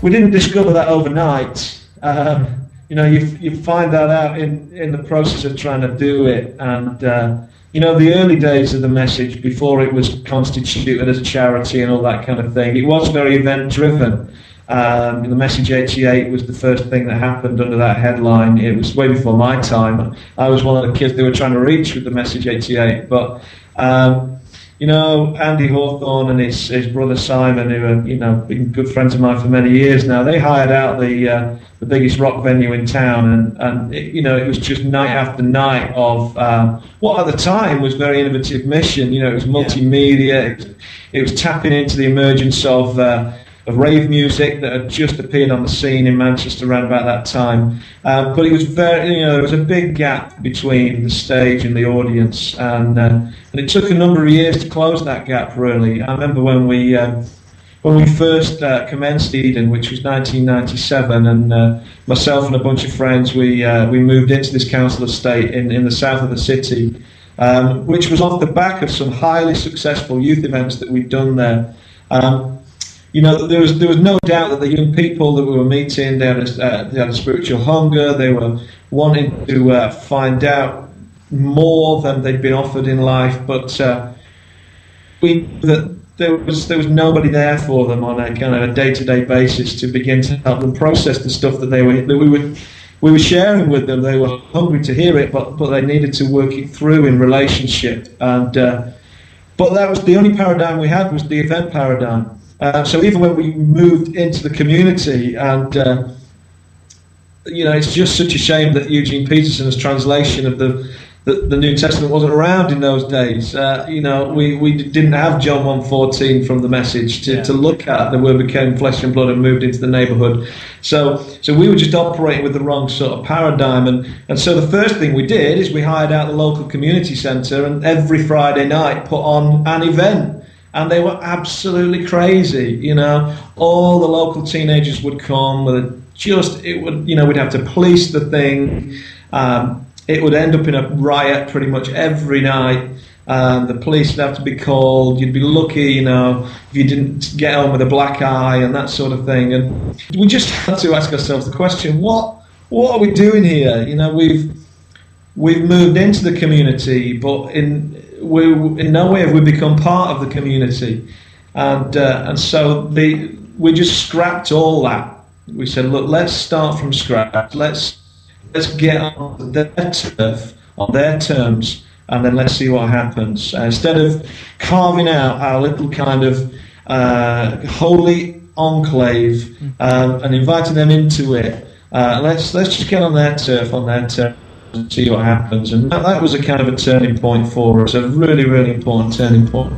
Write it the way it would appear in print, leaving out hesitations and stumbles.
we didn't discover that overnight. You know, you find that out in the process of trying to do it. And you know, the early days of the message, before it was constituted as a charity and all that kind of thing, it was very event driven. The Message 88 was the first thing that happened under that headline. It was way before my time. I was one of the kids they were trying to reach with the Message 88. But you know, Andy Hawthorne and his brother Simon, who are, you know, been good friends of mine for many years now, they hired out the biggest rock venue in town, and it, you know, it was just night after night of what at the time was very innovative mission. You know, it was multimedia. It was tapping into the emergence of rave music that had just appeared on the scene in Manchester around about that time. But it was very, you know, there was a big gap between the stage and the audience, and it took a number of years to close that gap. Really, I remember when we first commenced Eden, which was 1997, and myself and a bunch of friends, we moved into this council estate in the south of the city, which was off the back of some highly successful youth events that we'd done there. You know, there was no doubt that the young people that we were meeting, they had a spiritual hunger. They were wanting to find out more than they'd been offered in life, but there was nobody there for them on a kind of a day-to-day basis to begin to help them process the stuff that we were sharing with them. They were hungry to hear it, but they needed to work it through in relationship. And but that was the only paradigm we had, was the event paradigm. So even when we moved into the community, and you know, it's just such a shame that Eugene Peterson's translation of the New Testament wasn't around in those days. You know, we didn't have John 1:14 from the Message to look at. The Word became flesh and blood and moved into the neighbourhood. So we were just operating with the wrong sort of paradigm. And so the first thing we did is we hired out the local community centre, and every Friday night put on an event. And they were absolutely crazy, you know. All the local teenagers would come. You know, we'd have to police the thing. It would end up in a riot pretty much every night. The police would have to be called. You'd be lucky, you know, if you didn't get home with a black eye and that sort of thing. And we just had to ask ourselves the question: what are we doing here? You know, we've moved into the community, but in no way have we become part of the community, and so we just scrapped all that. We said, look, let's start from scratch. Let's get on their turf, on their terms, and then let's see what happens. Instead of carving out our little kind of holy enclave and inviting them into it, let's just get on their turf, and see what happens. And that was a kind of a turning point for us, a really, really important turning point.